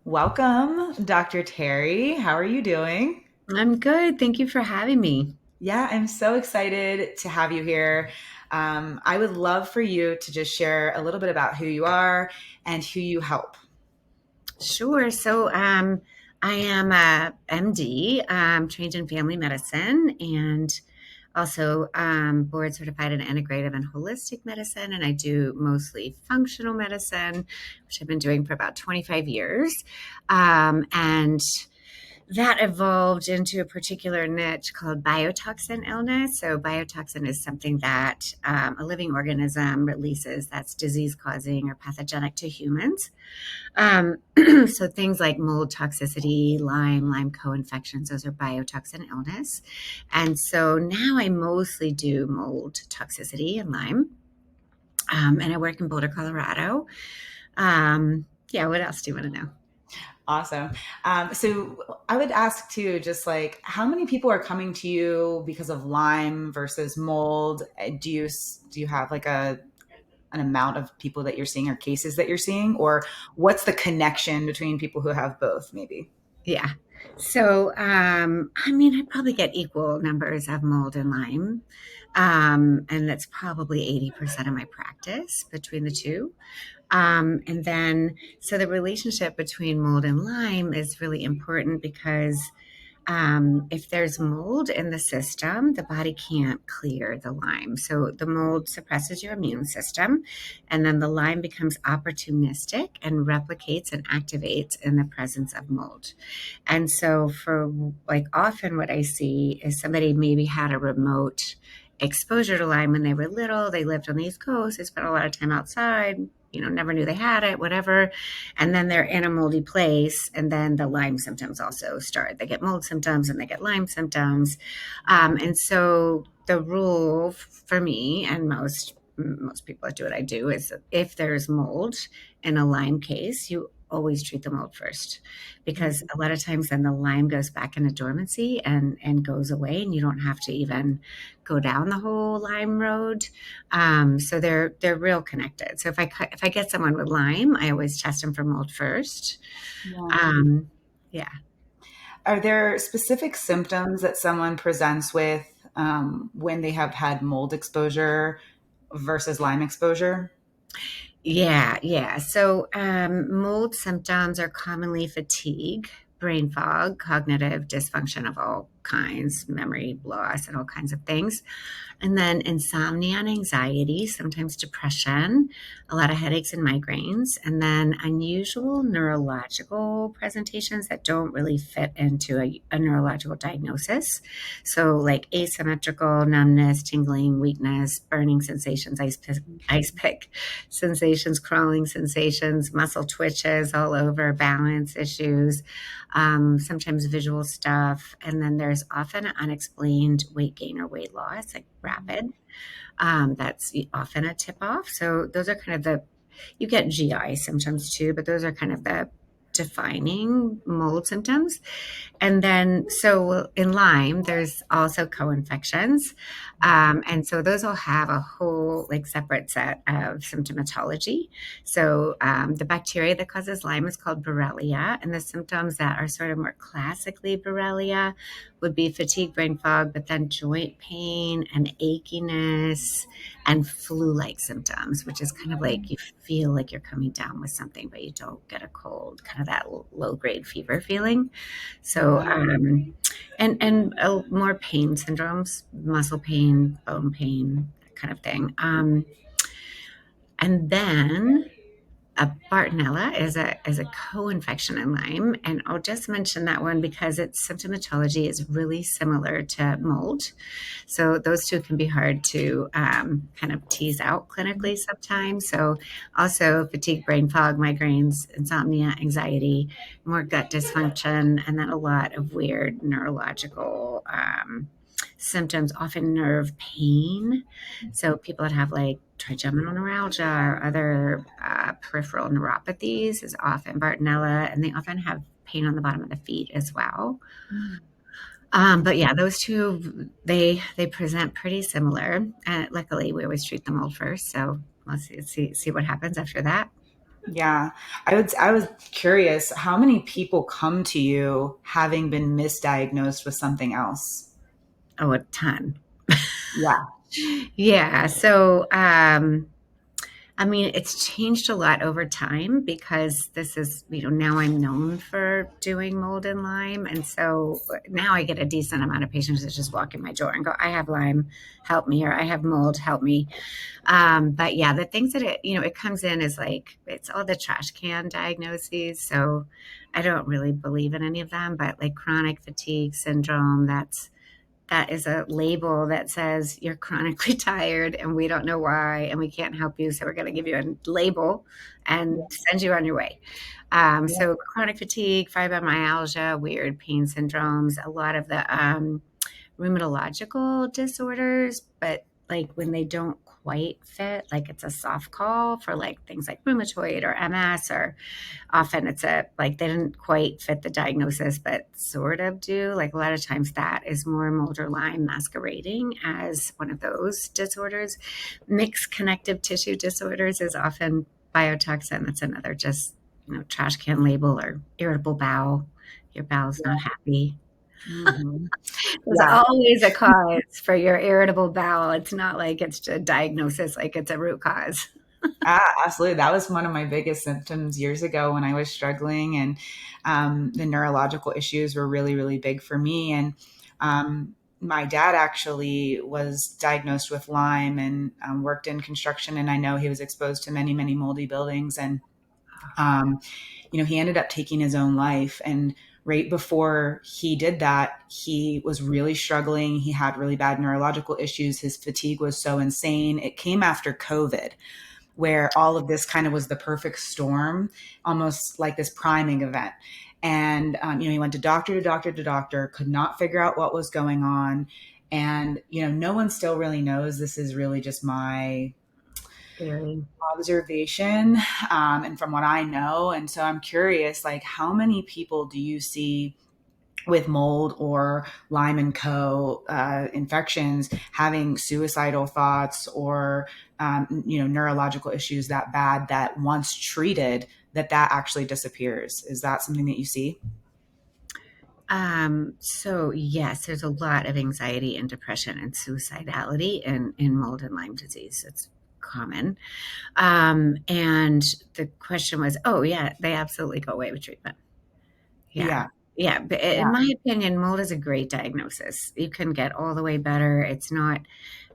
Welcome, Dr. Terry. How are you doing? I'm good. Thank you for having me. Yeah, I'm so excited to have you here. I would love for you to just share a little bit about who you are and who you help. Sure. I am a MD, trained in family medicine, and also board certified in integrative and holistic medicine. And I do mostly functional medicine, which I've been doing for about 25 years. And that evolved into a particular niche called biotoxin illness. So, biotoxin is something that a living organism releases that's disease causing or pathogenic to humans. So, things like mold toxicity, Lyme co infections, those are biotoxin illness. And so now I mostly do mold toxicity and Lyme. And I work in Boulder, Colorado. Yeah, what else do you want to know? Awesome. So I would ask too, just like how many people are coming to you because of Lyme versus mold? Do you have like an amount of people that you're seeing or cases that you're seeing, or what's the connection between people who have both? Maybe. Yeah. I probably get equal numbers of mold and Lyme. And that's probably 80% of my practice between the two. So the relationship between mold and Lyme is really important because if there's mold in the system, the body can't clear the Lyme. So the mold suppresses your immune system, and then the Lyme becomes opportunistic and replicates and activates in the presence of mold. And so, for like often, what I see is somebody maybe had a remote exposure to Lyme when they were little. They lived on the East Coast, they spent a lot of time outside, never knew they had it, whatever. And then they're in a moldy place, and then the Lyme symptoms also start. They get mold symptoms and they get Lyme symptoms. And so, the rule for me and most people that do what I do is if there's mold in a Lyme case, you always treat the mold first because a lot of times then the Lyme goes back into dormancy and goes away, and you don't have to even go down the whole Lyme road. So they're real connected. So if I get someone with Lyme, I always test them for mold first. Yeah. Um, yeah. Are there specific symptoms that someone presents with when they have had mold exposure versus Lyme exposure? Yeah. Mold symptoms are commonly fatigue, brain fog, cognitive dysfunction of all kinds, memory loss, and all kinds of things. And then insomnia and anxiety, sometimes depression, a lot of headaches and migraines, and then unusual neurological presentations that don't really fit into a neurological diagnosis. So, like asymmetrical numbness, tingling, weakness, burning sensations, ice pick sensations, crawling sensations, muscle twitches all over, balance issues, sometimes visual stuff. And then there's often unexplained weight gain or weight loss, like rapid. That's often a tip off. So those are kind of you get GI symptoms too, but those are kind of the defining mold symptoms. And then, so in Lyme, there's also co-infections. And so those will have a whole like separate set of symptomatology. The bacteria that causes Lyme is called Borrelia, and the symptoms that are sort of more classically Borrelia would be fatigue, brain fog, but then joint pain and achiness and flu-like symptoms, which is kind of like you feel like you're coming down with something, but you don't get a cold, kind of that low-grade fever feeling. So, Yeah. more pain syndromes, muscle pain, bone pain, that kind of thing. And then Bartonella is a co-infection in Lyme, and I'll just mention that one because its symptomatology is really similar to mold. So those two can be hard to kind of tease out clinically sometimes. So also fatigue, brain fog, migraines, insomnia, anxiety, more gut dysfunction, and then a lot of weird neurological symptoms, often nerve pain. So people that have like trigeminal neuralgia or other peripheral neuropathies is often Bartonella, and they often have pain on the bottom of the feet as well. But yeah, those two they present pretty similar. Luckily, we always treat them all first, so let's see what happens after that. Yeah. I was curious, how many people come to you having been misdiagnosed with something else? Oh, a ton. Yeah. Yeah. So, I mean, it's changed a lot over time because this is, now I'm known for doing mold and Lyme. And so now I get a decent amount of patients that just walk in my door and go, I have Lyme, help me, or I have mold, help me. But yeah, the things that it comes in is like, it's all the trash can diagnoses. So I don't really believe in any of them, but like chronic fatigue syndrome, that is a label that says you're chronically tired and we don't know why and we can't help you. So we're going to give you a label and send you on your way. Yeah. So chronic fatigue, fibromyalgia, weird pain syndromes, a lot of the rheumatological disorders, but like when they don't quite fit, like it's a soft call for like things like rheumatoid or MS, or often it's a like they didn't quite fit the diagnosis but sort of do. Like a lot of times that is more mold or Lyme masquerading as one of those disorders. Mixed connective tissue disorders is often biotoxin. That's another just trash can label. Or irritable bowel, your bowel's not happy. Hmm. There's Yeah. always a cause for your irritable bowel. It's not like it's a diagnosis, like it's a root cause. Absolutely. That was one of my biggest symptoms years ago when I was struggling, and the neurological issues were really, really big for me. And my dad actually was diagnosed with Lyme and worked in construction, and I know he was exposed to many, many moldy buildings. And um, he ended up taking his own life. And right before he did that, he was really struggling. He had really bad neurological issues. His fatigue was so insane. It came after COVID, where all of this kind of was the perfect storm, almost like this priming event. And, he went to doctor to doctor to doctor, could not figure out what was going on. And, no one still really knows. This is really just my Very. observation, and from what I know. And so I'm curious, like, how many people do you see with mold or Lyme and Co. Infections having suicidal thoughts or neurological issues that bad that once treated that actually disappears? Is that something that you see? So yes, there's a lot of anxiety and depression and suicidality in mold and Lyme disease. It's common. And the question was, oh yeah, they absolutely go away with treatment. Yeah. Yeah. Yeah. But in Yeah. my opinion, mold is a great diagnosis. You can get all the way better. It's not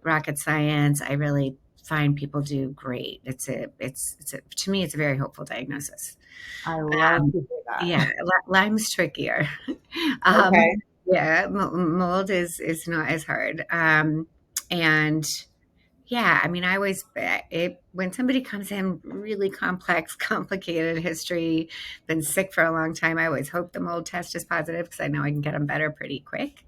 rocket science. I really find people do great. To me, it's a very hopeful diagnosis. I love Um, to hear that. yeah, Lyme's trickier. Um, Okay. yeah, mold is not as hard. And yeah, I mean, I always when somebody comes in really complex, complicated history, been sick for a long time, I always hope the mold test is positive because I know I can get them better pretty quick.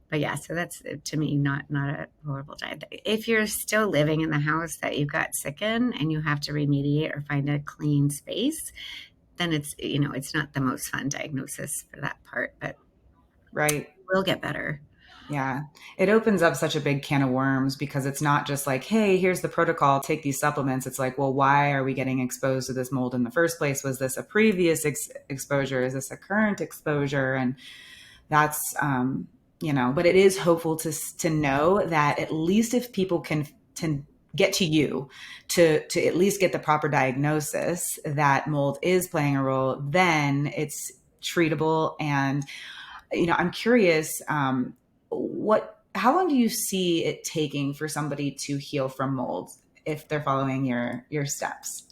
But yeah, so that's to me not a horrible diet. If you're still living in the house that you got sick in and you have to remediate or find a clean space, then it's not the most fun diagnosis for that part, but Right. we'll get better. Yeah. It opens up such a big can of worms because it's not just like, hey, here's the protocol, take these supplements. It's like, well, why are we getting exposed to this mold in the first place? Was this a previous exposure? Is this a current exposure? And that's, but it is hopeful to know that at least if people can to get to you to at least get the proper diagnosis that mold is playing a role, then it's treatable. And I'm curious, how long do you see it taking for somebody to heal from mold if they're following your steps?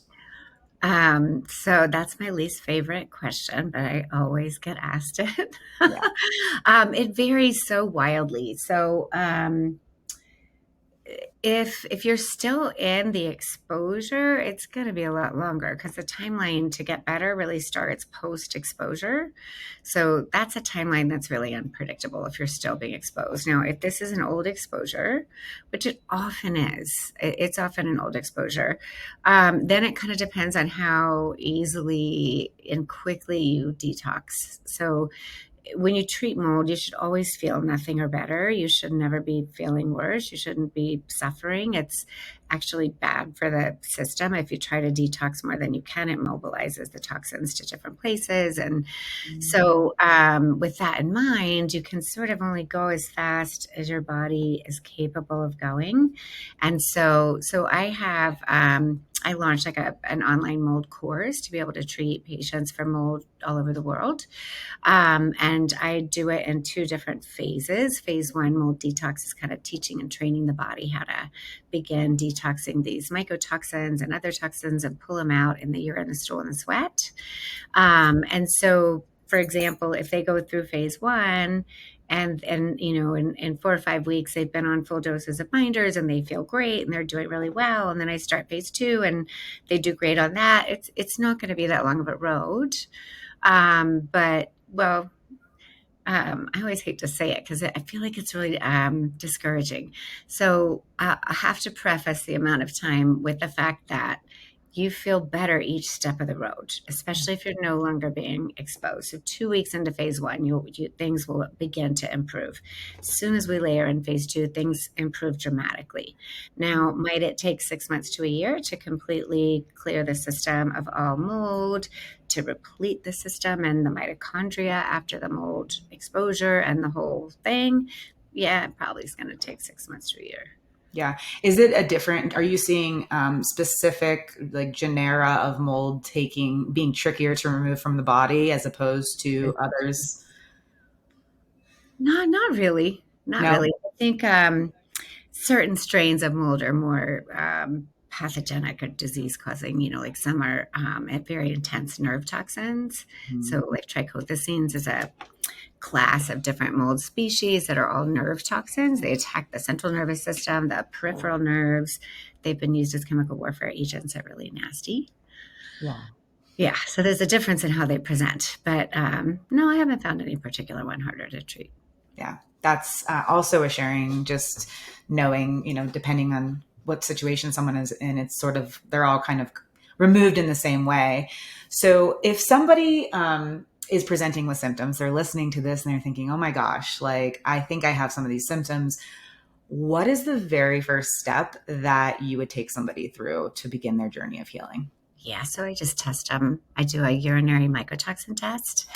So that's my least favorite question, but I always get asked it. Yeah. It varies so wildly. So, if you're still in the exposure, it's going to be a lot longer because the timeline to get better really starts post exposure. So that's a timeline that's really unpredictable if you're still being exposed. Now, if this is an old exposure, which it often is, it's often an old exposure, then it kind of depends on how easily and quickly you detox. So when you treat mold, you should always feel nothing or better. You should never be feeling worse. You shouldn't be suffering. It's actually bad for the system. If you try to detox more than you can, it mobilizes the toxins to different places. And so, with that in mind, you can sort of only go as fast as your body is capable of going. And so I launched like an online mold course to be able to treat patients for mold all over the world. And I do it in two different phases. Phase one, mold detox, is kind of teaching and training the body how to begin detoxing these mycotoxins and other toxins and pull them out in the urine, the stool, and the sweat. And so, for example, if they go through phase one, and in 4 or 5 weeks they've been on full doses of binders and they feel great and they're doing really well, and then I start phase two and they do great on that, it's not going to be that long of a road. But well, I always hate to say it because I feel like it's really discouraging. So I have to preface the amount of time with the fact that you feel better each step of the road, especially if you're no longer being exposed. So 2 weeks into phase one, things will begin to improve. As soon as we layer in phase two, things improve dramatically. Now, might it take 6 months to a year to completely clear the system of all mold, to replete the system and the mitochondria after the mold exposure and the whole thing? Yeah, it probably is going to take 6 months to a year. Yeah. Is it are you seeing specific like genera of mold being trickier to remove from the body as opposed to others? No, not really. Not No? really. I think certain strains of mold are more pathogenic or disease causing. Like some are at very intense nerve toxins. Mhm. So, like trichothecenes is a class of different mold species that are all nerve toxins. They attack the central nervous system, the peripheral nerves. They've been used as chemical warfare agents. They're really nasty. Yeah. Yeah, so there's a difference in how they present. But no, I haven't found any particular one harder to treat. Yeah. That's also a sharing, just knowing, depending on what situation someone is in, it's sort of, they're all kind of removed in the same way. So if somebody is presenting with symptoms, they're listening to this and they're thinking, oh my gosh, like I think I have some of these symptoms. What is the very first step that you would take somebody through to begin their journey of healing? Yeah, so I just test them. I do a urinary mycotoxin test.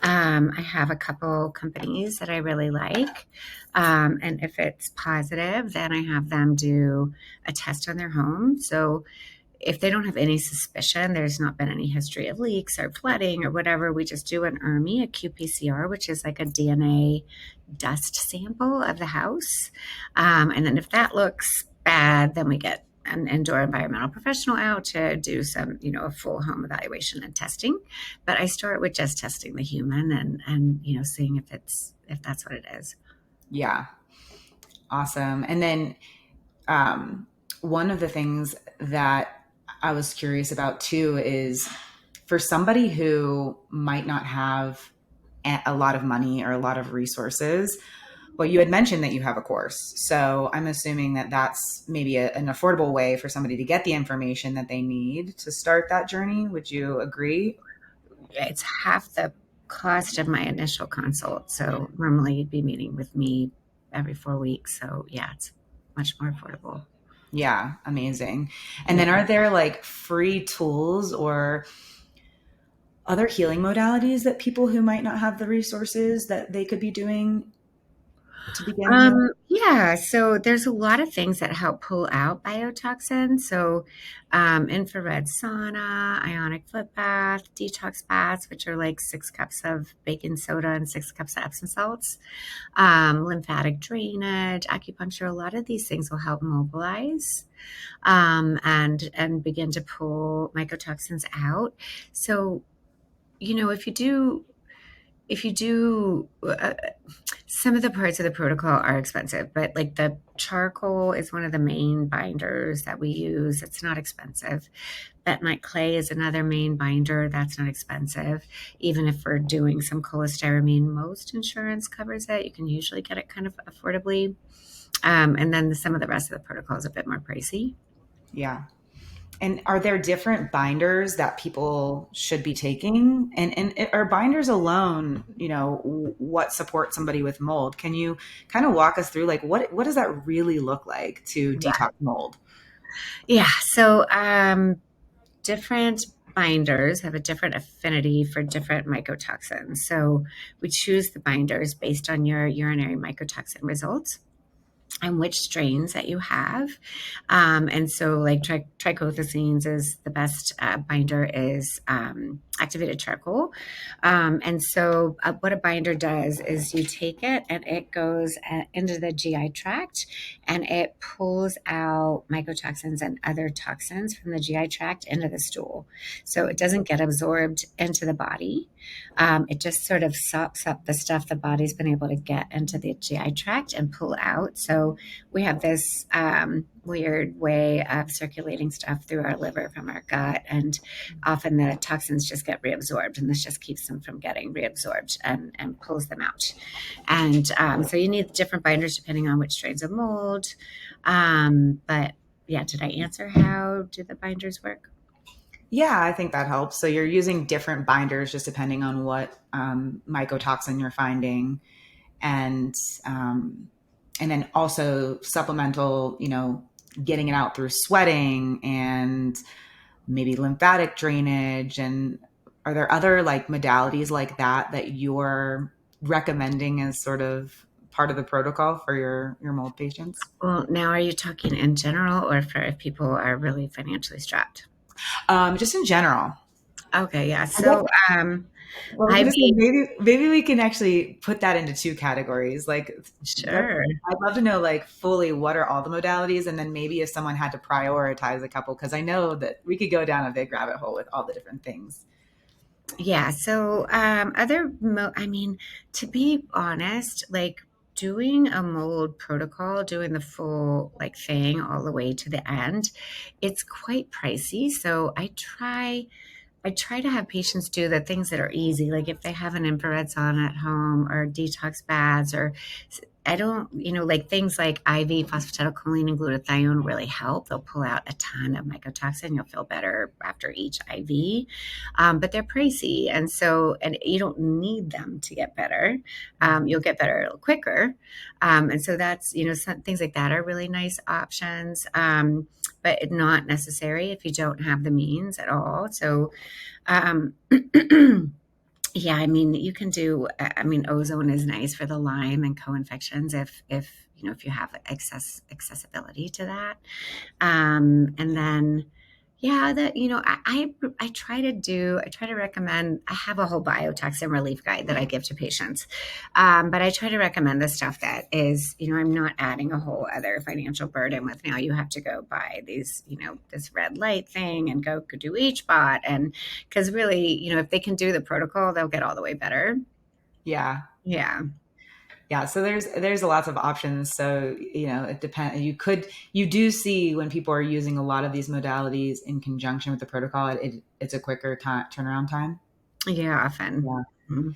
I have a couple companies that I really like. And if it's positive, then I have them do a test on their home. So if they don't have any suspicion, there's not been any history of leaks or flooding or whatever, we just do an ERMI, a qPCR, which is like a DNA dust sample of the house. And then if that looks bad, then we get an indoor environmental professional out to do some, a full home evaluation and testing. But I start with just testing the human and seeing if that's what it is. Yeah. Awesome. And then one of the things that I was curious about too is for somebody who might not have a lot of money or a lot of resources. Well, you had mentioned that you have a course. So I'm assuming that that's maybe an affordable way for somebody to get the information that they need to start that journey. Would you agree? It's half the cost of my initial consult. So normally you'd be meeting with me every 4 weeks. So yeah, it's much more affordable. Yeah, amazing. And then are there like free tools or other healing modalities that people who might not have the resources that they could be doing to begin healing? Yeah, so there's a lot of things that help pull out biotoxins. So, infrared sauna, ionic foot bath, detox baths, which are like 6 cups of baking soda and 6 cups of Epsom salts, lymphatic drainage, acupuncture. A lot of these things will help mobilize and begin to pull mycotoxins out. So, if you do some of the parts of the protocol are expensive, but like the charcoal is one of the main binders that we use. It's not expensive. Bentonite clay is another main binder that's not expensive. Even if we're doing some cholestyramine, most insurance covers it. You can usually get it kind of affordably. And then some of the rest of the protocol is a bit more pricey. Yeah. And are there different binders that people should be taking? And are binders alone, what supports somebody with mold? Can you kind of walk us through like what does that really look like to detox mold? Yeah. So different binders have a different affinity for different mycotoxins. So we choose the binders based on your urinary mycotoxin results and which strains that you have. And so, like trichothecenes is the best binder is activated charcoal. And so, what a binder does is you take it and it goes into the GI tract and it pulls out mycotoxins and other toxins from the GI tract into the stool. So it doesn't get absorbed into the body. It just sort of sops up the stuff the body's been able to get into the GI tract and pull out. So we have this weird way of circulating stuff through our liver from our gut, and often the toxins just get reabsorbed, and this just keeps them from getting reabsorbed and pulls them out. And so you need different binders depending on which strains of mold. But yeah, did I answer how do the binders work? Yeah, I think that helps. So you're using different binders just depending on what mycotoxin you're finding, and um, and then also supplemental, getting it out through sweating and maybe lymphatic drainage. And are there other like modalities like that you're recommending as sort of part of the protocol for your mold patients? Well, now are you talking in general or for if people are really financially strapped? Just in general. Okay, yeah. I guess So, well, I was I gonna say mean, maybe we can actually put that into two categories. Like sure. I'd love to know like fully what are all the modalities, and then maybe if someone had to prioritize a couple, because I know that we could go down a big rabbit hole with all the different things. Yeah. So, I mean, to be honest, like doing a mold protocol, doing the full like thing all the way to the end, it's quite pricey. So I try to have patients do the things that are easy, like if they have an infrared sauna at home or detox baths, or I don't, like things like IV phosphatidylcholine and glutathione really help. They'll pull out a ton of mycotoxin. You'll feel better after each IV, but they're pricey, and you don't need them to get better. You'll get better a little quicker, and so that's some things like that are really nice options. But not necessary if you don't have the means at all. So, um, yeah, I mean, you can do. I mean, ozone is nice for the Lyme and co-infections if you have accessibility to that. And then, yeah, that I try to recommend. I have a whole biotoxin relief guide that I give to patients, but I try to recommend the stuff that is, I'm not adding a whole other financial burden with now you have to go buy these, this red light thing and go do HBOT, and because really, if they can do the protocol, they'll get all the way better. Yeah. Yeah. Yeah, so there's lots of options. So it depends. You do see when people are using a lot of these modalities in conjunction with the protocol, it's a quicker turnaround time. Yeah, often. Yeah. Mhm.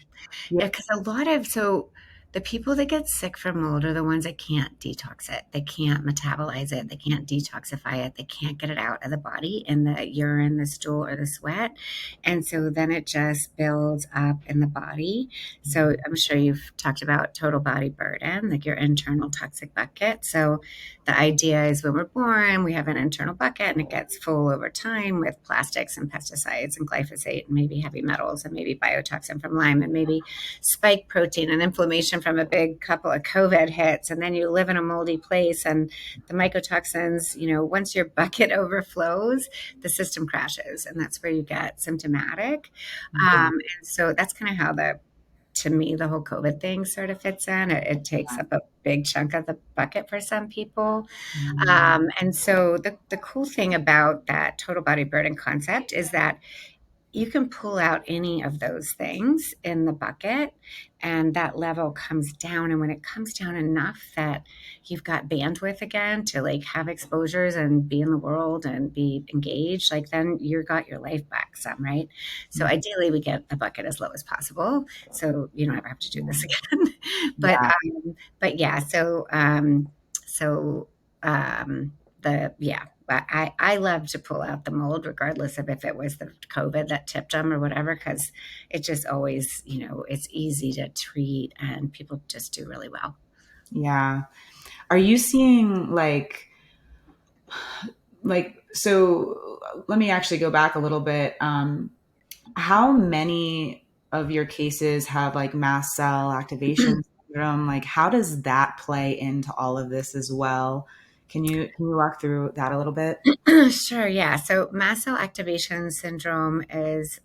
Yeah. Yeah, because the people that get sick from mold are the ones that can't detox it. They can't metabolize it. They can't detoxify it. They can't get it out of the body in the urine, the stool, or the sweat. And so then it just builds up in the body. So I'm sure you've talked about total body burden, like your internal toxic bucket. So the idea is when we're born, we have an internal bucket and it gets full over time with plastics and pesticides and glyphosate and maybe heavy metals and maybe biotoxin from Lyme and maybe spike protein and inflammation from a big couple of COVID hits. And then you live in a moldy place and the mycotoxins, once your bucket overflows, the system crashes. And that's where you get symptomatic. And so that's kind of how to me, the whole COVID thing sort of fits in. It takes up a big chunk of the bucket for some people. And so the cool thing about that total body burden concept is that you can pull out any of those things in the bucket and that level comes down. And when it comes down enough that you've got bandwidth again to like have exposures and be in the world and be engaged, like then you got your life back some, right? So ideally we get the bucket as low as possible. So you don't ever have to do this again. but, Yeah. but yeah, so, yeah, but I love to pull out the mold regardless of if it was the COVID that tipped them or whatever, because it just always, it's easy to treat and people just do really well. Yeah. Are you seeing so let me actually go back a little bit. How many of your cases have like mast cell activation syndrome? Like, how does that play into all of this as well? Can you walk through that a little bit? Sure, yeah. So mast cell activation syndrome is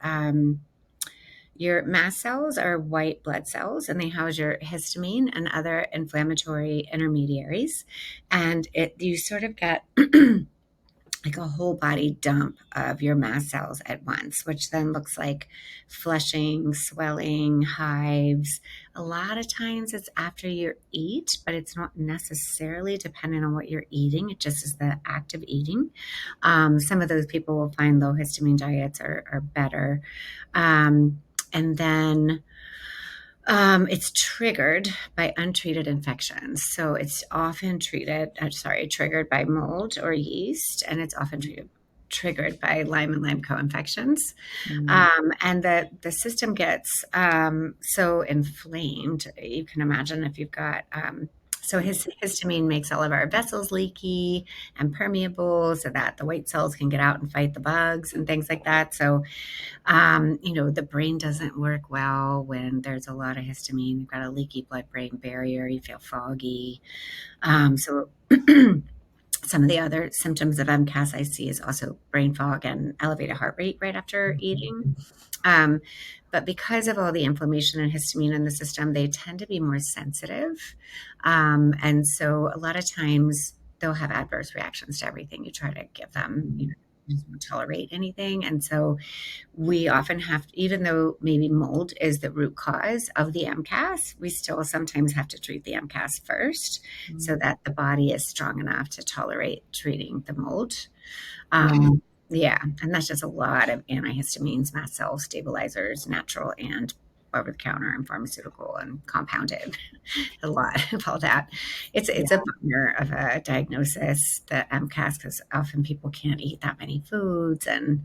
your mast cells are white blood cells and they house your histamine and other inflammatory intermediaries. And you sort of get like a whole body dump of your mast cells at once, which then looks like flushing, swelling, hives. A lot of times it's after you eat, but it's not necessarily dependent on what you're eating. It just is the act of eating. Some of those people will find low histamine diets are better. And then it's triggered by untreated infections. So it's often triggered by mold or yeast, and it's often triggered by Lyme and Lyme co-infections. Mm. And the system gets so inflamed. You can imagine if you've got so his histamine makes all of our vessels leaky and permeable so that the white cells can get out and fight the bugs and things like that. So the brain doesn't work well when there's a lot of histamine. You've got a leaky blood-brain barrier. You feel foggy. So some of the other symptoms of MCAS I see is also brain fog and elevated heart rate right after eating. But because of all the inflammation and histamine in the system, they tend to be more sensitive. And so a lot of times they'll have adverse reactions to everything you try to give them. Just won't tolerate anything. And so we often have, even though maybe mold is the root cause of the MCAS, we still sometimes have to treat the MCAS first so that the body is strong enough to tolerate treating the mold. Yeah, and that's just a lot of antihistamines, mast cell stabilizers, natural and over the counter and pharmaceutical and compounded. A lot of all that. It's a bummer of a diagnosis, the MCAS, because often people can't eat that many foods, and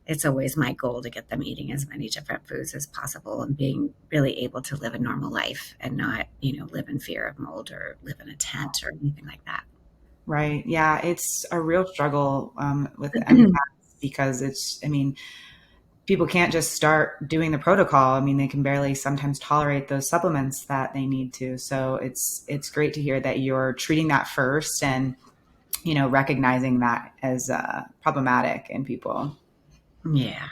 it's always my goal to get them eating as many different foods as possible and being really able to live a normal life and not, live in fear of mold or live in a tent or anything like that. Right. Yeah, it's a real struggle with the MCAS because I mean, people can't just start doing the protocol. I mean, they can barely sometimes tolerate those supplements that they need to. So it's great to hear that you're treating that first and recognizing that as problematic in people. Yeah.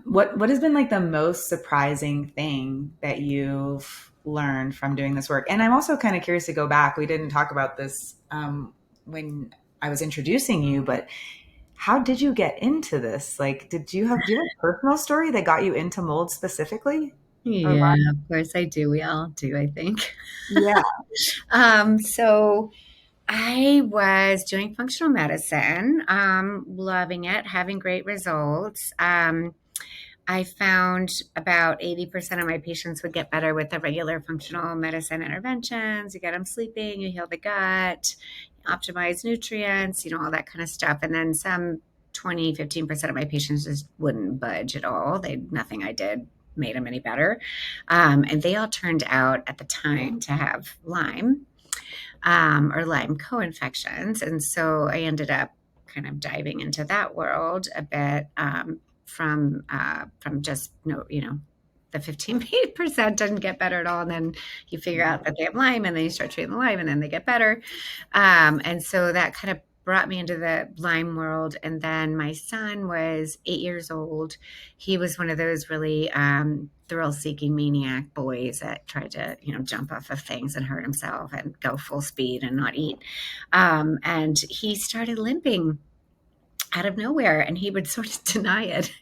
What has been like the most surprising thing that you've learned from doing this work? And I'm also kind of curious to go back. We didn't talk about this when I was introducing you, but how did you get into this? Like, do you have a personal story that got you into mold specifically? Or Yeah, Lyme? of course I do. We all do, I think. Yeah. So I was doing functional medicine, loving it, having great results. I found about 80% of my patients would get better with the regular functional medicine interventions. You get them sleeping, you heal the gut, optimize nutrients, all that kind of stuff. And then some 15% of my patients just wouldn't budge at all. Nothing I did made them any better. And they all turned out at the time to have Lyme or Lyme co-infections. And so I ended up kind of diving into that world a bit from just the 15% doesn't get better at all, and then you figure out that they have Lyme, and then you start treating the Lyme, and then they get better. And so that kind of brought me into the Lyme world. And then my son was 8 years old. He was one of those really thrill-seeking maniac boys that tried to, jump off of things and hurt himself and go full speed and not eat. And he started limping out of nowhere, and he would sort of deny it.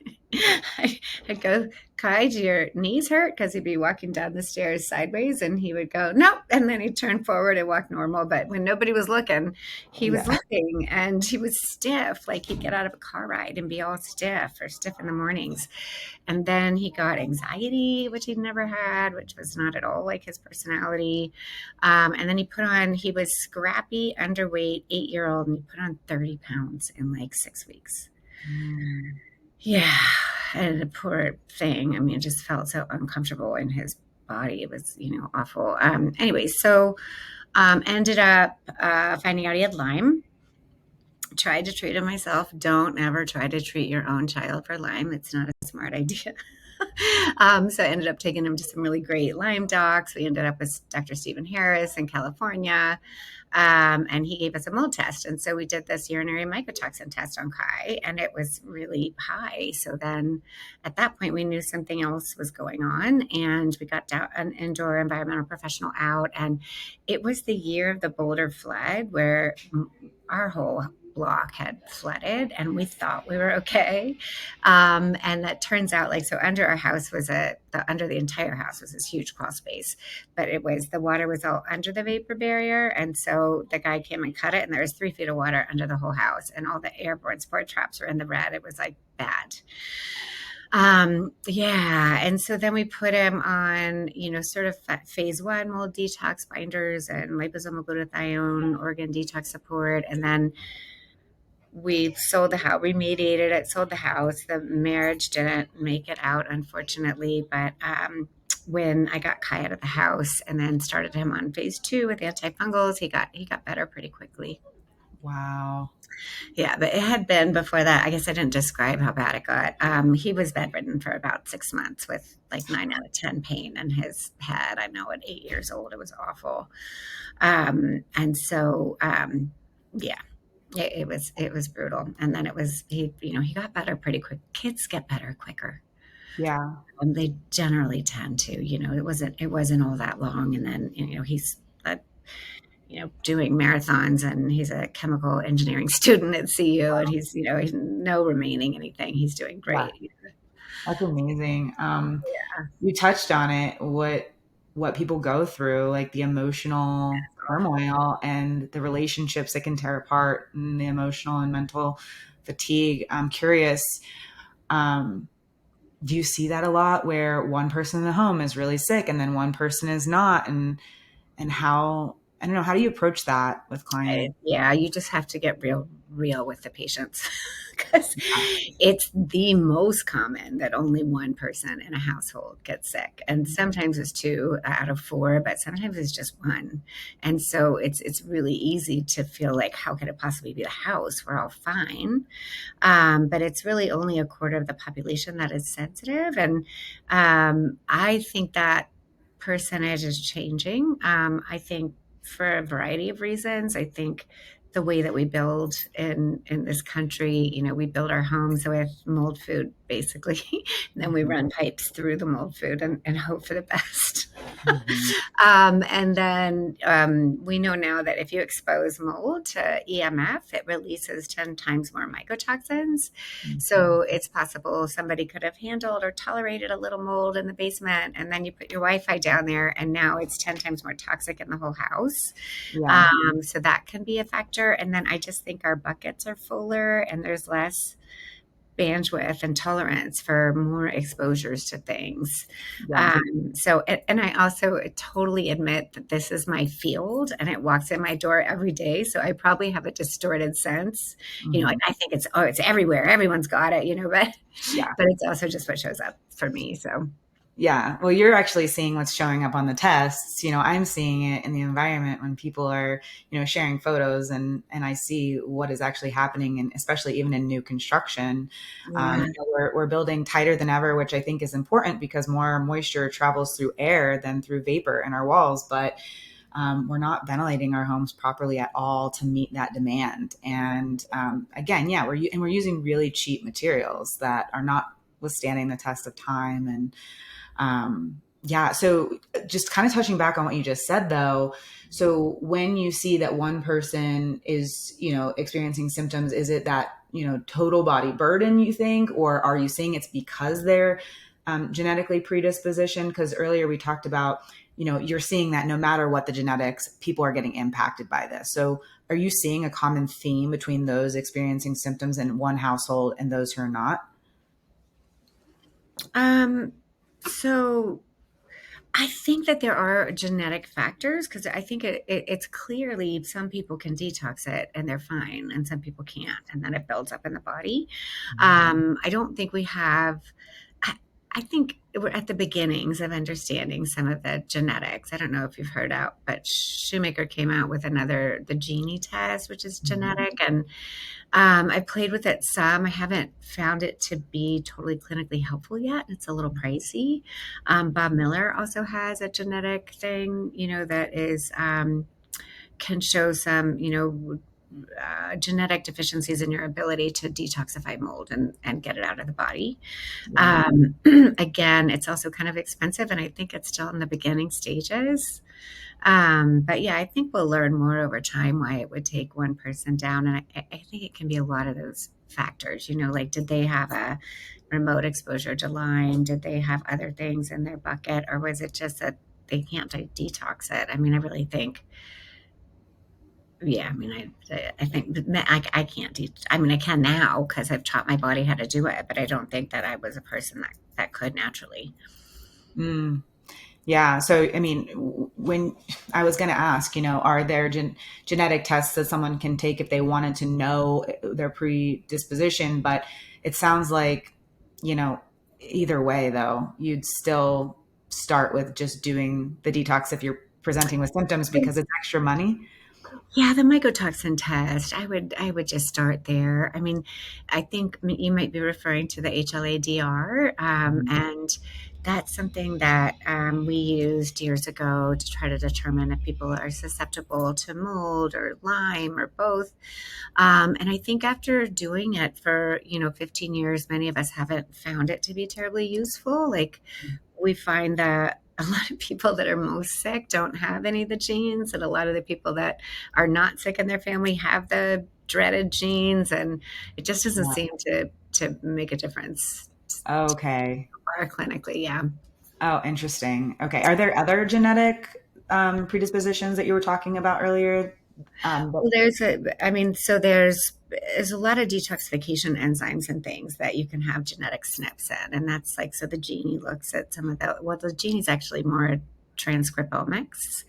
I'd go, Kai, do your knees hurt? Because he'd be walking down the stairs sideways and he would go, nope. And then he'd turn forward and walk normal. But when nobody was looking, he was Yeah. looking and he was stiff. Like he'd get out of a car ride and be all stiff or stiff in the mornings. And then he got anxiety, which he'd never had, which was not at all like his personality. And then he was scrappy, underweight, 8-year old, and he put on 30 pounds in like 6 weeks. Mm. Yeah. And the poor thing, I mean, it just felt so uncomfortable in his body. It was, awful. Anyway, so ended up finding out he had Lyme. Tried to treat him myself. Don't ever try to treat your own child for Lyme. It's not a smart idea. So I ended up taking him to some really great Lyme docs. We ended up with Dr. Stephen Harris in California. And he gave us a mold test. And so we did this urinary mycotoxin test on Kai, and it was really high. So then at that point, we knew something else was going on, and we got an indoor environmental professional out. And it was the year of the Boulder flood where our whole block had flooded and we thought we were okay. And that turns out so under our house was under the entire house was this huge crawl space, but the water was all under the vapor barrier. And so the guy came and cut it and there was 3 feet of water under the whole house and all the airborne spore traps were in the red. It was like bad. Yeah. And so then we put him on, sort of phase 1 mold detox binders and liposomal glutathione, organ detox support. And then we sold the house, remediated it, sold the house. The marriage didn't make it out, unfortunately. But when I got Kai out of the house and then started him on phase 2 with antifungals, he got better pretty quickly. Wow. Yeah, but it had been before that. I guess I didn't describe how bad it got. He was bedridden for about 6 months with like 9 out of 10 pain in his head. I know at 8 years old, it was awful. And so, yeah, it was brutal. And then he got better pretty quick. Kids get better quicker. Yeah. They generally tend to, it wasn't all that long. And then, he's doing marathons and he's a chemical engineering student at CU and he's no remaining anything. He's doing great. Yeah. That's amazing. Yeah. You touched on it, what people go through, like the emotional turmoil and the relationships that can tear apart and the emotional and mental fatigue. I'm curious, do you see that a lot where one person in the home is really sick and then one person is not? And how, I don't know, how do you approach that with clients? Yeah, you just have to get real with the patients because it's the most common that only one person in a household gets sick, and sometimes it's 2 out of 4, but sometimes it's just 1. And so it's really easy to feel like, how could it possibly be the house? We're all fine, but it's really only 1/4 of the population that is sensitive, and I think that percentage is changing. I think for a variety of reasons. I think the way that we build in this country, we build our homes with mold food, basically. And then we run pipes through the mold food and hope for the best. And then we know now that if you expose mold to EMF, it releases 10 times more mycotoxins. So it's possible somebody could have handled or tolerated a little mold in the basement, and then you put your Wi-Fi down there, and now it's 10 times more toxic in the whole house. Yeah. So that can be a factor. And then I just think our buckets are fuller and there's less bandwidth and tolerance for more exposures to things. Yeah. And I also totally admit that this is my field and it walks in my door every day. So I probably have a distorted sense, like I think it's everywhere. Everyone's got it, but it's also just what shows up for me. So. Yeah. Well, you're actually seeing what's showing up on the tests. I'm seeing it in the environment when people are, sharing photos and I see what is actually happening. And especially even in new construction, we're building tighter than ever, which I think is important because more moisture travels through air than through vapor in our walls. But we're not ventilating our homes properly at all to meet that demand. And again, we're using really cheap materials that are not withstanding the test of time. And so just kind of touching back on what you just said though. So when you see that one person is, experiencing symptoms, is it that, total body burden, you think, or are you saying it's because they're genetically predispositioned? Because earlier we talked about, you're seeing that no matter what the genetics, people are getting impacted by this. So are you seeing a common theme between those experiencing symptoms in one household and those who are not? So I think that there are genetic factors because I think it's clearly some people can detox it and they're fine, and some people can't, and then it builds up in the body. I don't think we have. I think we're at the beginnings of understanding some of the genetics. I don't know if you've heard out, but Shoemaker came out with the Genie test, which is genetic, and I played with it some. I haven't found it to be totally clinically helpful yet. It's a little pricey. Bob Miller also has a genetic thing, that is can show some, genetic deficiencies in your ability to detoxify mold and get it out of the body. Again, it's also kind of expensive, and I think it's still in the beginning stages. But yeah, I think we'll learn more over time why it would take one person down. And I think it can be a lot of those factors, like did they have a remote exposure to Lyme? Did they have other things in their bucket? Or was it just that they can't detox it? I mean, I really think, yeah, I mean, I think I can't teach. I mean, I can now because I've taught my body how to do it, but I don't think that I was a person that could naturally. Mm. Yeah. So, I mean, when I was going to ask, are there genetic tests that someone can take if they wanted to know their predisposition? But it sounds like, either way, though, you'd still start with just doing the detox if you're presenting with symptoms because it's extra money. Yeah, the mycotoxin test. I would just start there. I mean, I think you might be referring to the HLA-DR, and that's something that we used years ago to try to determine if people are susceptible to mold or Lyme or both. And I think after doing it for 15 years, many of us haven't found it to be terribly useful. Like we find that a lot of people that are most sick don't have any of the genes, and a lot of the people that are not sick in their family have the dreaded genes, and it just doesn't seem to make a difference. Okay. Or clinically, yeah. Oh, interesting. Okay. Are there other genetic predispositions that you were talking about earlier? Well, there's a lot of detoxification enzymes and things that you can have genetic SNPs in, and that's like, so the Genie looks at some of the Genie's actually more transcriptomics,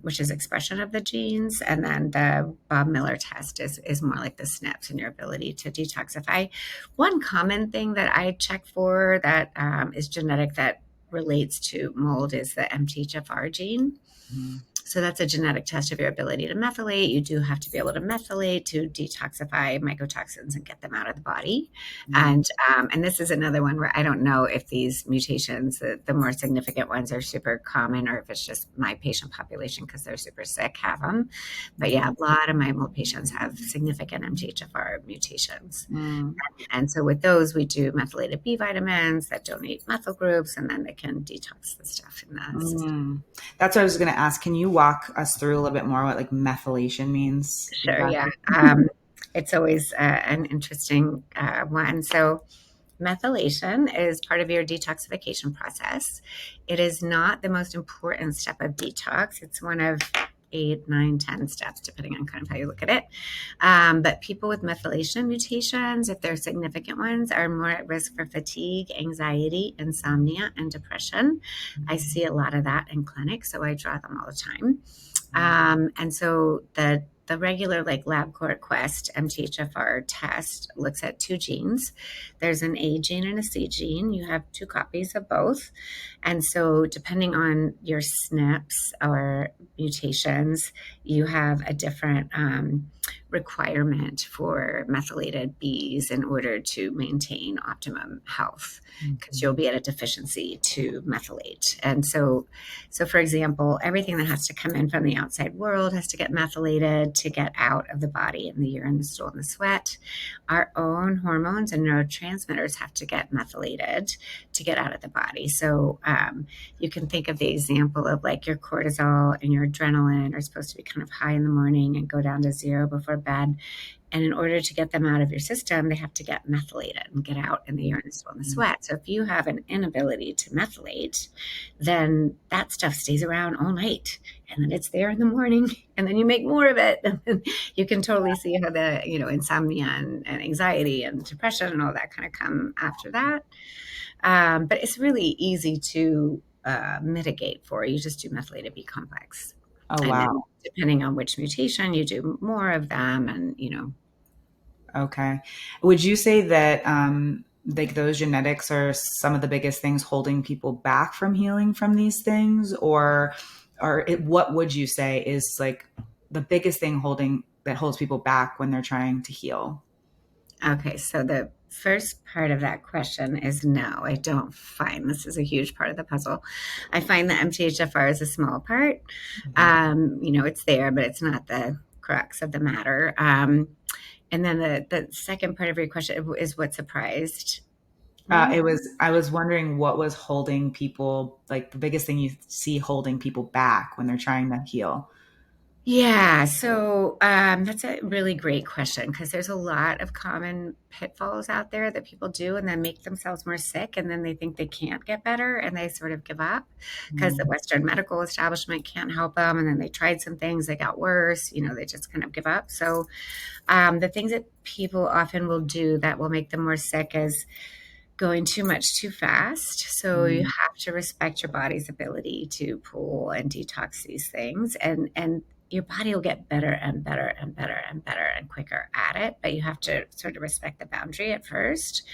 which is expression of the genes, and then the Bob Miller test is more like the SNPs and your ability to detoxify. One common thing that I check for that is genetic that relates to mold is the MTHFR gene. Mhm. So that's a genetic test of your ability to methylate. You do have to be able to methylate to detoxify mycotoxins and get them out of the body. And this is another one where I don't know if these mutations, the more significant ones, are super common or if it's just my patient population because they're super sick have them. But yeah, a lot of my mold patients have significant MTHFR mutations. Mm. And so with those, we do methylated B vitamins that donate methyl groups, and then they can detox the stuff in the system. That's what I was going to ask. Can you walk us through a little bit more what like methylation means? Sure, Exactly? yeah. It's always an interesting one. So methylation is part of your detoxification process. It is not the most important step of detox. It's one of 8, 9, 10 steps, depending on kind of how you look at it. But people with methylation mutations, if they're significant ones, are more at risk for fatigue, anxiety, insomnia, and depression. I see a lot of that in clinic, so I draw them all the time. And so the regular like LabCorp Quest MTHFR test looks at 2 genes. There's an A gene and a C gene. You have 2 copies of both. And so depending on your SNPs or mutations, you have a different requirement for methylated Bs in order to maintain optimum health, because you'll be at a deficiency to methylate. And so for example, everything that has to come in from the outside world has to get methylated to get out of the body in the urine, the stool, and the sweat. Our own hormones and neurotransmitters have to get methylated to get out of the body. So you can think of the example of like your cortisol and your adrenaline are supposed to be kind of high in the morning and go down to 0 before bed. And in order to get them out of your system, they have to get methylated and get out in the urine, as well, in the sweat. So if you have an inability to methylate, then that stuff stays around all night, and then it's there in the morning, and then you make more of it. And then you can totally see how the, insomnia and anxiety and depression and all that kind of come after that. But it's really easy to mitigate for. You just do methylated B complex. Oh, And then wow. depending on which mutation, you do more of them. And, Okay. Would you say that like those genetics are some of the biggest things holding people back from healing from these things, or what would you say is like the biggest thing that holds people back when they're trying to heal? okay. So the first part of that question is no, I don't find this is a huge part of the puzzle. I find that MTHFR is a small part. Mhm. It's there, but it's not the crux of the matter. And then the second part of your question is what surprised me. I was wondering what was holding people, like the biggest thing you see holding people back when they're trying to heal. Yeah, so that's a really great question because there's a lot of common pitfalls out there that people do and then make themselves more sick, and then they think they can't get better and they sort of give up because the Mm. Western medical establishment can't help them. And then they tried some things, they got worse, they just kind of give up. So the things that people often will do that will make them more sick is going too much too fast. So you Mm. have to respect your body's ability to pull and detox these things, and your body will get better and better and better and better and quicker at it, but you have to sort of respect the boundary at first.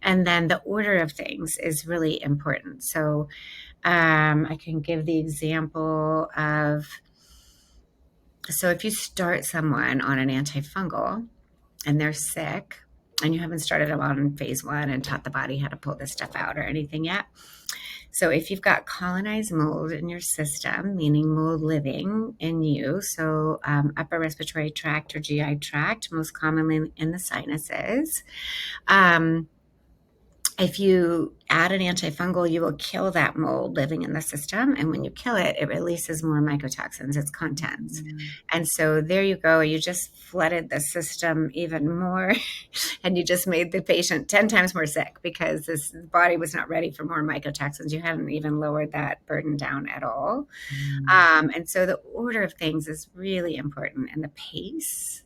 And then the order of things is really important. So I can give the example of, so if you start someone on an antifungal and they're sick, and you haven't started them on phase one and taught the body how to pull this stuff out or anything yet. So if you've got colonized mold in your system, meaning mold living in you, so upper respiratory tract or GI tract, most commonly in the sinuses, if you add an antifungal, you will kill that mold living in the system. And when you kill it, it releases more mycotoxins, its contents. Mm. And so there you go. You just flooded the system even more. And you just made the patient 10 times more sick because this body was not ready for more mycotoxins. You hadn't even lowered that burden down at all. Mm. And so the order of things is really important, and the pace.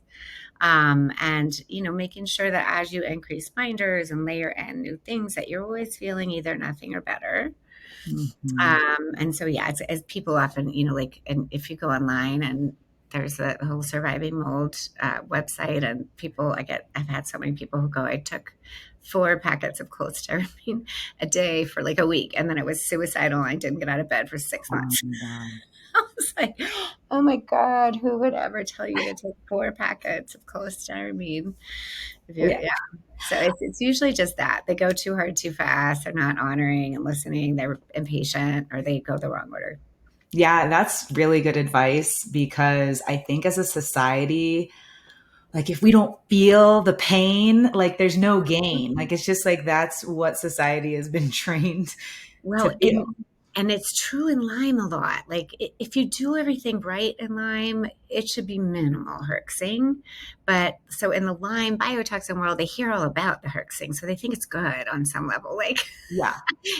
And making sure that as you increase binders and layer in new things, that you're always feeling either nothing or better. Mhm. And so yeah, it's, as people often, and if you go online, and there's a whole surviving mold website, and I've had so many people who go, I took 4 packets of cholestyramine a day for like a week, and then it was suicidal. I didn't get out of bed for 6 months. Oh, wow. I was like, oh my God, who would ever tell you to take 4 packets of cholestyramine? Yeah. Yeah. So it's usually just that. They go too hard, too fast. They're not honoring and listening. They're impatient, or they go the wrong order. Yeah, that's really good advice because I think as a society, like if we don't feel the pain, like there's no gain. Like it's just like that's what society has been trained to Well, feel. and it's true in Lyme a lot. Like if you do everything right in Lyme, it should be minimal herxing. But so in the Lyme biotoxin world, they hear all about the herxing, so they think it's good on some level. Like, Yeah.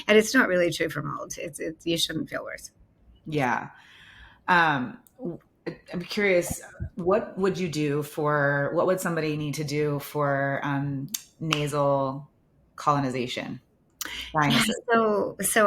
and it's not really true for mold. It's you shouldn't feel worse. Yeah. Um, I'm curious, what would somebody need to do for nasal colonization? Yeah, Sinuses. so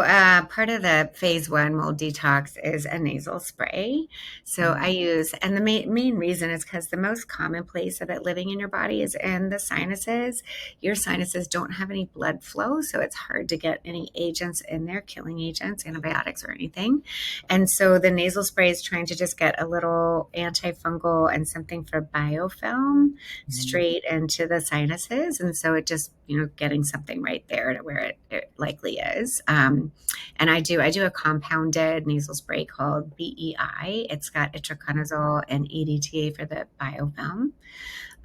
part of the phase one mold detox is a nasal spray. So I use, and the main reason is because the most common place of it living in your body is in the sinuses. Your sinuses don't have any blood flow, so it's hard to get any agents in there, killing agents, antibiotics, or anything. And so the nasal spray is trying to just get a little antifungal and something for biofilm Mhm. straight into the sinuses. And so it just, getting something right there to where it likely is. And I do a compounded nasal spray called BEI. It's got itraconazole and EDTA for the biofilm.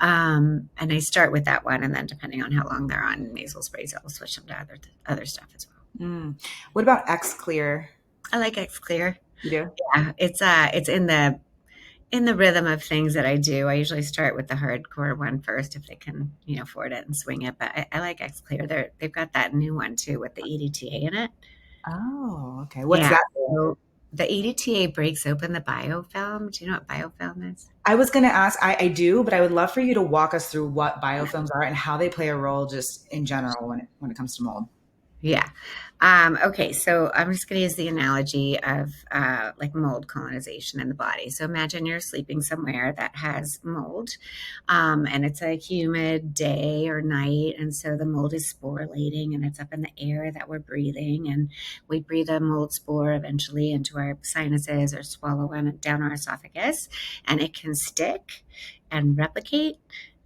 And I start with that one, and then depending on how long they're on nasal sprays, I'll switch them to other stuff as well. What about X Clear? I like X Clear. You do? Yeah, it's in the in the rhythm of things that I do, I usually start with the hardcore one first if they can, afford it and swing it. But I like XClear. They've got that new one too with the EDTA in it. Oh, okay. What's Yeah. that? So the EDTA breaks open the biofilm. Do you know what biofilm is? I was going to ask, I do, but I would love for you to walk us through what biofilms are and how they play a role just in general when it comes to mold. Yeah. Okay. So I'm just going to use the analogy of like mold colonization in the body. So imagine you're sleeping somewhere that has mold, and it's a humid day or night. And so the mold is sporulating and it's up in the air that we're breathing. And we breathe a mold spore eventually into our sinuses or swallow it down our esophagus, and it can stick and replicate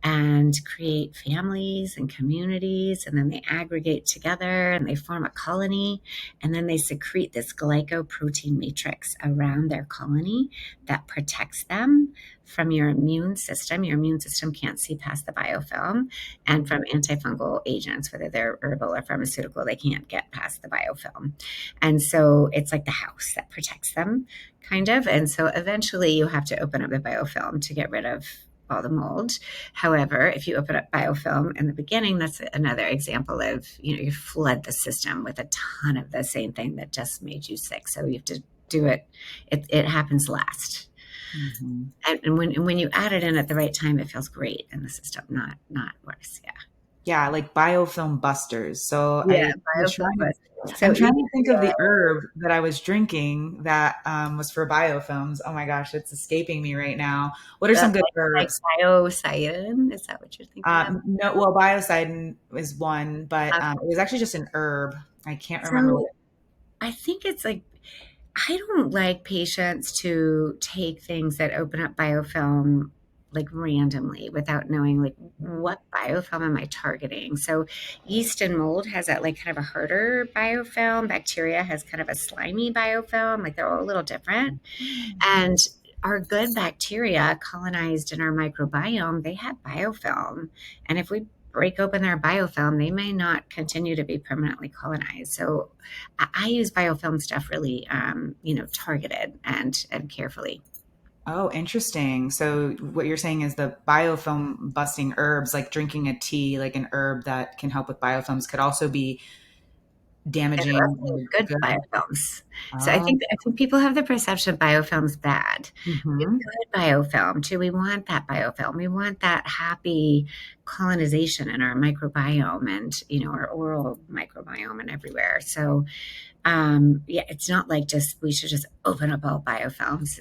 and create families and communities, and then they aggregate together and they form a colony, and then they secrete this glycoprotein matrix around their colony that protects them from your immune system. Your immune system can't see past the biofilm, and from antifungal agents, whether they're herbal or pharmaceutical, they can't get past the biofilm. And so it's like the house that protects them, kind of. And so eventually you have to open up the biofilm to get rid of all the mold. However, if you open up biofilm in the beginning, that's another example of, you flood the system with a ton of the same thing that just made you sick. So you have to do it. It happens last. Mm-hmm. And when you add it in at the right time, it feels great in the system, not worse. Yeah. Yeah, like biofilm busters. So Yeah. trying, Biofilm. So I'm trying to think of the herb that I was drinking that was for biofilms. Oh my gosh, it's escaping me right now. What are some good like herbs? biocidin, is that what you're thinking of? No, well, biocidin is one, but it was actually just an herb. I can't remember what. So I think it's like, I don't like patients to take things that open up biofilm like randomly without knowing like what biofilm am I targeting. So yeast and mold has that like kind of a harder biofilm. Bacteria has kind of a slimy biofilm. Like they're all a little different. And our good bacteria colonized in our microbiome, they have biofilm. And if we break open their biofilm, they may not continue to be permanently colonized. So I use biofilm stuff really, targeted and carefully. Oh, interesting. So what you're saying is the biofilm busting herbs, like drinking a tea, like an herb that can help with biofilms, could also be They're damaging also or good good. biofilms. So I Oh, think people have the perception biofilm's bad. We have hmm. good biofilm too. We want that biofilm. We want that happy colonization in our microbiome and our oral microbiome and everywhere. So yeah, it's not like just we should just open up all biofilms.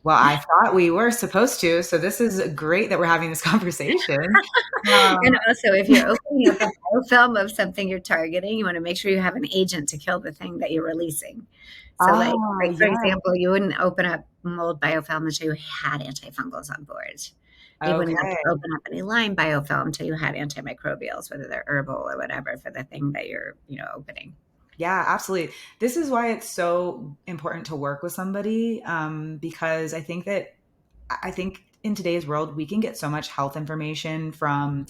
Well, I thought we were supposed to, so this is great that we're having this conversation. Um, And also, if you're opening up a biofilm of something you're targeting, you want to make sure you have an agent to kill the thing that you're releasing. So, oh, for yeah. example, you wouldn't open up mold biofilm until you had antifungals on board. You wouldn't have to Okay. open up any Lyme biofilm until you had antimicrobials, whether they're herbal or whatever, for the thing that you're, opening. Yeah, absolutely. This is why it's so important to work with somebody because I think in today's world we can get so much health information from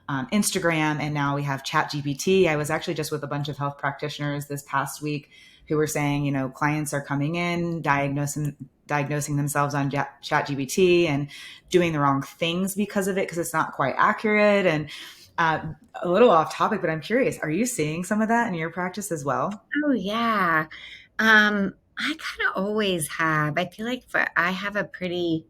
Instagram, and now we have ChatGPT. I was actually just with a bunch of health practitioners this past week who were saying, clients are coming in diagnosing themselves on ChatGPT and doing the wrong things because of it because it's not quite accurate. And uh, a little off topic, but I'm curious, are you seeing some of that in your practice as well? Oh, yeah. I kind of always have. I feel like I have a pretty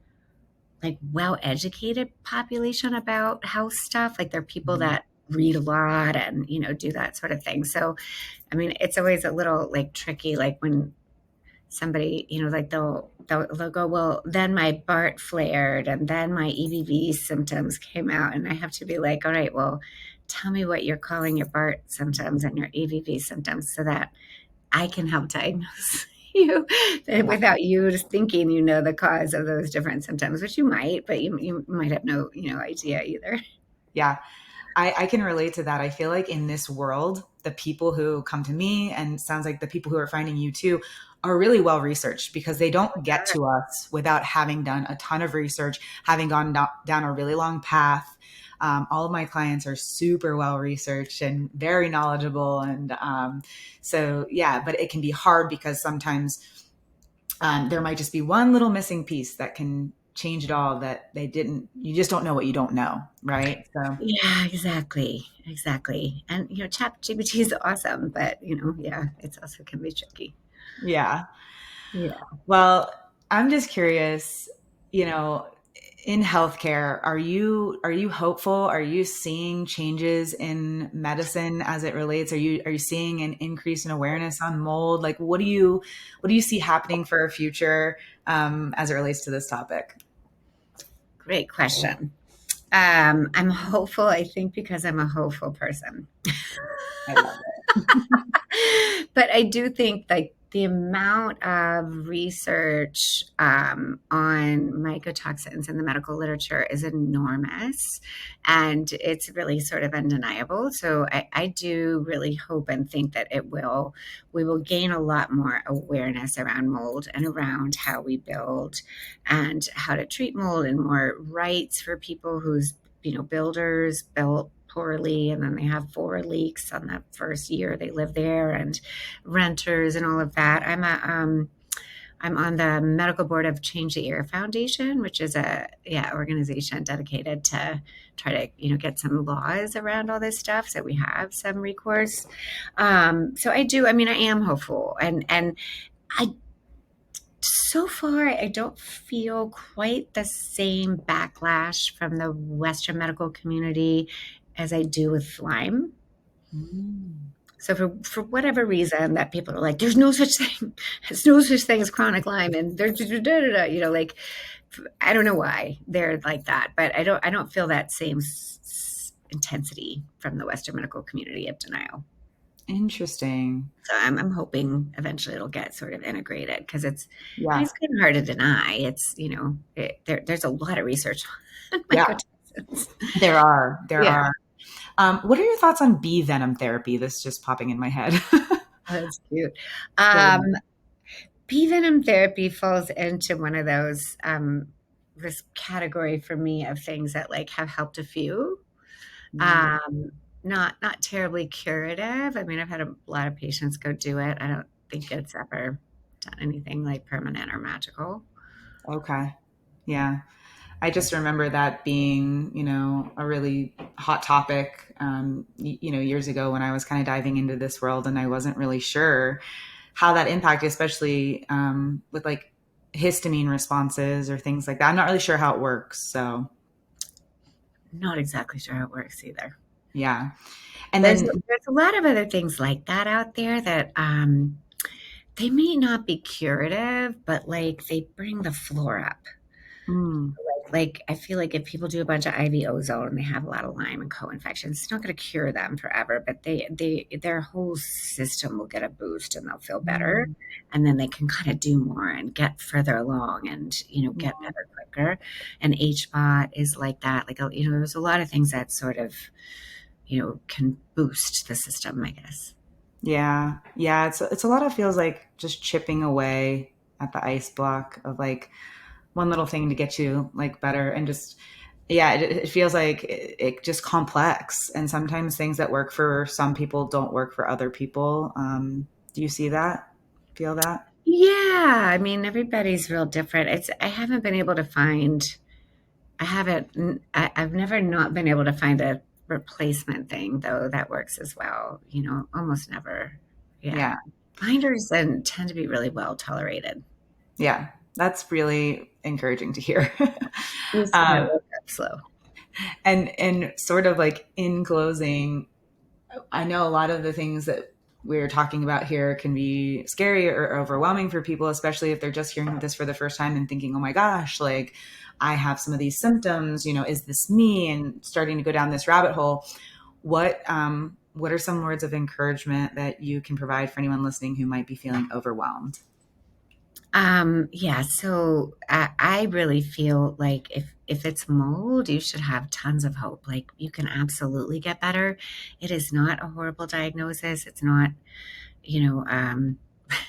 like well-educated population about health stuff. Like there are people Mhm. that read a lot and, do that sort of thing. So, I mean, it's always a little like tricky, like when somebody, like they'll go, well, then my BART flared and then my EBV symptoms came out. And I have to be like, all right, well, tell me what you're calling your BART symptoms and your EBV symptoms so that I can help diagnose you without you just thinking the cause of those different symptoms, which you might, but you might have no, idea either. Yeah, I can relate to that. I feel like in this world, the people who come to me, and sounds like the people who are finding you too, are really well researched because they don't get to us without having done a ton of research, having gone down a really long path. All of my clients are super well researched and very knowledgeable. And so, yeah, but it can be hard because sometimes there might just be one little missing piece that can change it all, that you just don't know what you don't know, right? So Yeah, exactly. Exactly. And, Chat GPT is awesome, but, yeah, it's also can be tricky. yeah. Yeah. Well, I'm just curious, you know, in healthcare, are you hopeful? Are you seeing changes in medicine as it relates? Are you seeing an increase in awareness on mold? Like, what do you see happening for our future, as it relates to this topic? Great question. I'm hopeful, I think, because I'm a hopeful person. I love it. But I do think like the amount of research on mycotoxins in the medical literature is enormous, and it's really sort of undeniable. So I do really hope and think that we will gain a lot more awareness around mold and around how we build and how to treat mold, and more rights for people whose builders built poorly and then they have 4 leaks on that first year they live there, and renters and all of that. I'm on the medical board of Change the Air Foundation, which is a organization dedicated to try to get some laws around all this stuff, so we have some recourse. So I am hopeful, and I so far, I don't feel quite the same backlash from the Western medical community as I do with Lyme. Mm. So for whatever reason that people are like, there's no such thing, there's no such thing as chronic Lyme, and there's like, I don't know why they're like that, but I don't feel that same intensity from the Western medical community of denial. Interesting. So I'm hoping eventually it'll get sort of integrated, because Yeah. it's kind of hard to deny. It's there's a lot of research on Yeah. mycotoxins. There are. There Yeah, are. What are your thoughts on bee venom therapy? This is just popping in my head. oh, that's cute. Go Um, ahead. Bee venom therapy falls into one of those this category for me of things that like have helped a few. Mm. Um, not terribly curative. I mean, I've had a lot of patients go do it. I don't think it's ever done anything like permanent or magical. Okay. Yeah. I just remember that being, a really hot topic, years ago when I was kind of diving into this world, and I wasn't really sure how that impacted, especially with like histamine responses or things like that. I'm not really sure how it works. So, Not exactly sure how it works either. yeah. And There's then, there's a lot of other things like that out there that they may not be curative, but like they bring the floor up. mm, Like I feel like if people do a bunch of IV ozone and they have a lot of Lyme and co-infections, it's not going to cure them forever, but their whole system will get a boost and they'll feel better, mm, and then they can kind of do more and get further along and get yeah. better quicker. And HBOT is like that. Like there's a lot of things that sort of can boost the system, I guess. Yeah. Yeah. It's a lot of feels like just chipping away at the ice block of like one little thing to get you like better, and just, yeah, it feels like it just complex, and sometimes things that work for some people don't work for other people. Do you see that? Feel that? Yeah, I mean everybody's real different. I haven't been able to find I haven't I've never not been able to find a replacement thing though that works as well. Almost never. Yeah. Yeah. Binders then tend to be really well tolerated. Yeah. That's really encouraging to hear. You see my um, work up slow. and sort of like in closing, I know a lot of the things that we're talking about here can be scary or overwhelming for people, especially if they're just hearing this for the first time and thinking, oh my gosh, like I have some of these symptoms, is this me? And starting to go down this rabbit hole. What are some words of encouragement that you can provide for anyone listening who might be feeling overwhelmed? Yeah, so I really feel like if it's mold, you should have tons of hope. Like you can absolutely get better. It is not a horrible diagnosis. It's not, you know, um,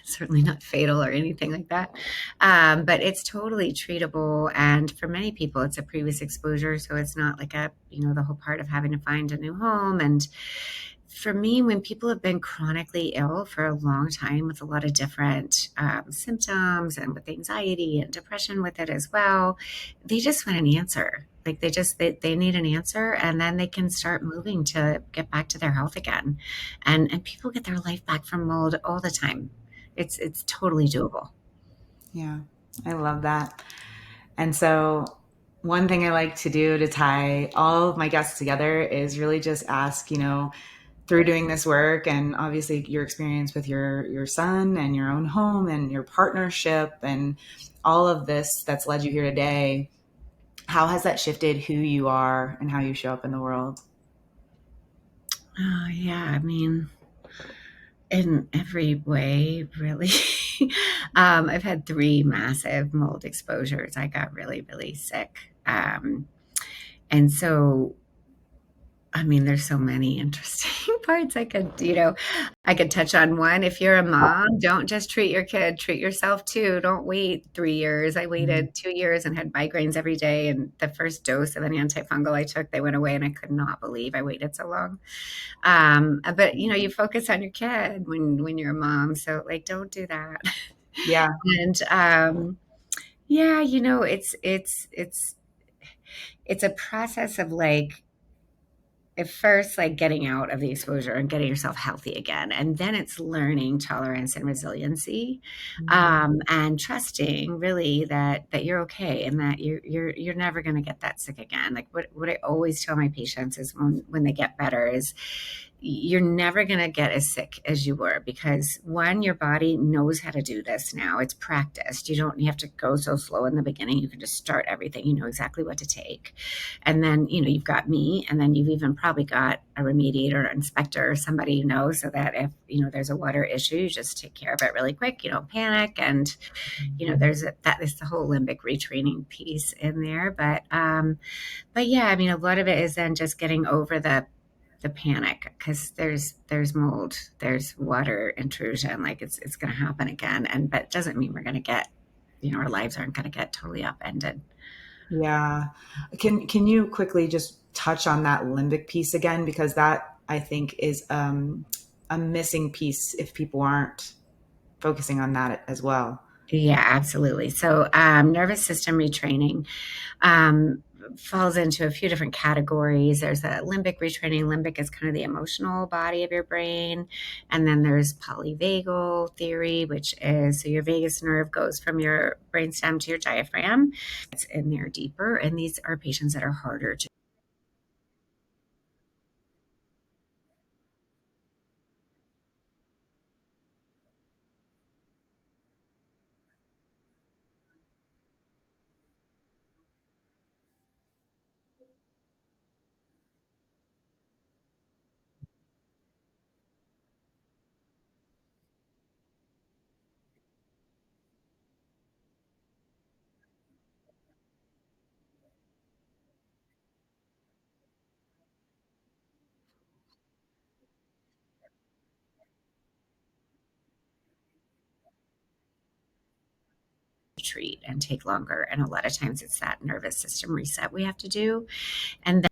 certainly not fatal or anything like that. But it's totally treatable. And for many people, it's a previous exposure. So it's not like the whole part of having to find a new home and for me, when people have been chronically ill for a long time with a lot of different symptoms and with anxiety and depression with it as well, they just want an answer. Like they need an answer, and then they can start moving to get back to their health again. And people get their life back from mold all the time. It's totally doable. Yeah, I love that. And so, one thing I like to do to tie all of my guests together is really just ask, through doing this work and obviously your experience with your son and your own home and your partnership and all of this that's led you here today, how has that shifted who you are and how you show up in the world? Oh, yeah. I mean, in every way, really. I've had 3 massive mold exposures. I got really, really sick. And so, I mean, there's so many interesting parts I could touch on one. If you're a mom, don't just treat your kid, treat yourself too. Don't wait 3 years. I Mhm. waited 2 years and had migraines every day. And the first dose of an antifungal I took, they went away, and I could not believe I waited so long. But you focus on your kid when you're a mom, so like don't do that. Yeah. And yeah, it's a process of like at first like getting out of the exposure and getting yourself healthy again, and then it's learning tolerance and resiliency, Mhm. and trusting really that you're okay and that you're never going to get that sick again. Like what I always tell my patients is when they get better is you're never going to get as sick as you were, because one, your body knows how to do this now. It's practiced. You have to go so slow in the beginning. You can just start everything. You know exactly what to take. And then, you've got me, and then you've even probably got a remediator or inspector or somebody so that if, there's a water issue, you just take care of it really quick. You don't panic. And, that is the whole limbic retraining piece in there. But yeah, I mean, a lot of it is then just getting over the panic, because there's mold, there's water intrusion, like it's going to happen again, but it doesn't mean we're going to get, our lives aren't going to get totally upended. Yeah. Can you quickly just touch on that limbic piece again? Because that I think is a missing piece if people aren't focusing on that as well. Yeah, absolutely. So nervous system retraining um, falls into a few different categories. There's a limbic retraining. Limbic is kind of the emotional body of your brain. And then there's polyvagal theory, which is so your vagus nerve goes from your brainstem to your diaphragm. It's in there deeper. And these are patients that are harder to treat and take longer. And a lot of times it's that nervous system reset we have to do. And then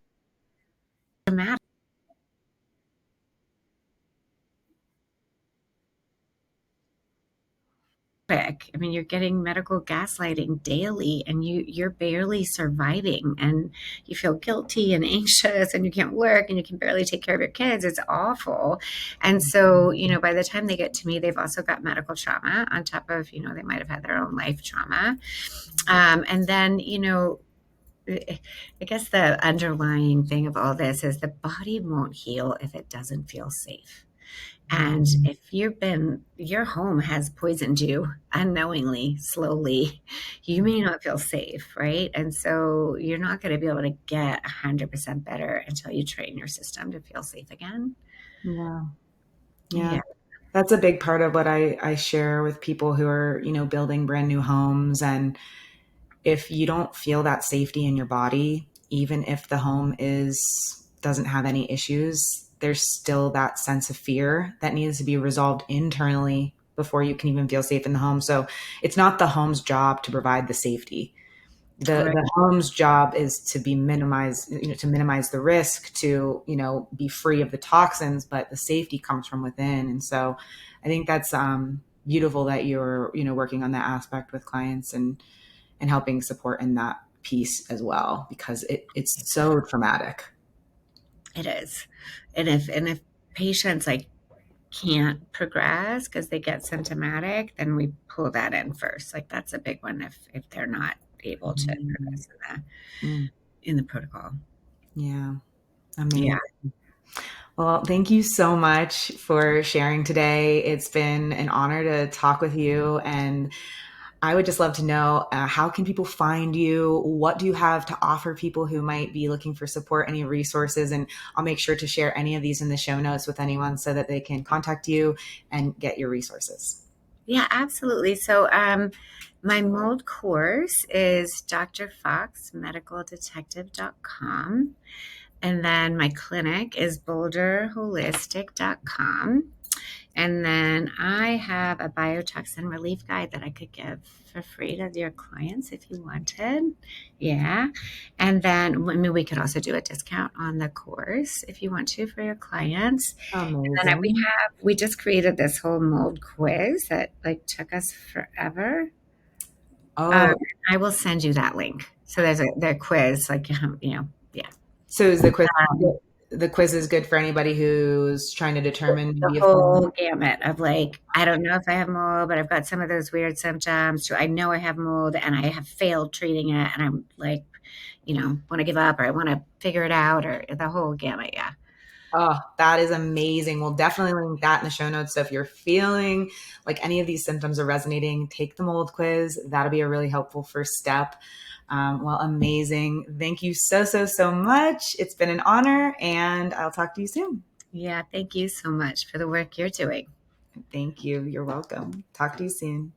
I mean, you're getting medical gaslighting daily, and you're barely surviving, and you feel guilty and anxious, and you can't work, and you can barely take care of your kids. It's awful. And so, by the time they get to me, they've also got medical trauma on top of, they might have had their own life trauma. And then, I guess the underlying thing of all this is the body won't heal if it doesn't feel safe. And if your home has poisoned you unknowingly, slowly, you may not feel safe, right? And so you're not going to be able to get 100% better until you train your system to feel safe again. Yeah. Yeah. Yeah. That's a big part of what I share with people who are, building brand new homes. And if you don't feel that safety in your body, even if the home doesn't have any issues, there's still that sense of fear that needs to be resolved internally before you can even feel safe in the home. So it's not the home's job to provide the safety. Right. The home's job is to be minimized, to minimize the risk, to, be free of the toxins, but the safety comes from within. And so I think that's beautiful that you're, working on that aspect with clients and helping support in that piece as well, because it's so traumatic. It is. And if patients like can't progress because they get symptomatic, then we pull that in first. Like that's a big one if they're not able to Mm, progress mm, in the protocol. yeah, amazing. Yeah. Well, thank you so much for sharing today. It's been an honor to talk with you, and I would just love to know, how can people find you? What do you have to offer people who might be looking for support, any resources? And I'll make sure to share any of these in the show notes with anyone so that they can contact you and get your resources. Yeah, absolutely. So my mold course is drfoxmedicaldetective.com. And then my clinic is boulderholistic.com. And then I have a biotoxin relief guide that I could give for free to your clients if you wanted. Yeah. And then I mean, we could also do a discount on the course if you want to for your clients. And then Amazing. we just created this whole mold quiz that like took us forever. Um, Oh, I will send you that link. So there's the quiz, like, yeah. so is Um, the quiz is good for anybody who's trying to determine the maybe if whole gamut of like, I don't know if I have mold, but I've got some of those weird symptoms. So I know I have mold and I have failed treating it. And I'm like, want to give up or I want to figure it out or the whole gamut. Yeah. Oh, that is amazing. We'll definitely link that in the show notes. So if you're feeling like any of these symptoms are resonating, take the mold quiz. That'll be a really helpful first step. Well, amazing. Thank you so, so, so much. It's been an honor, and I'll talk to you soon. Yeah. Thank you so much for the work you're doing. Thank you. You're welcome. Talk to you soon.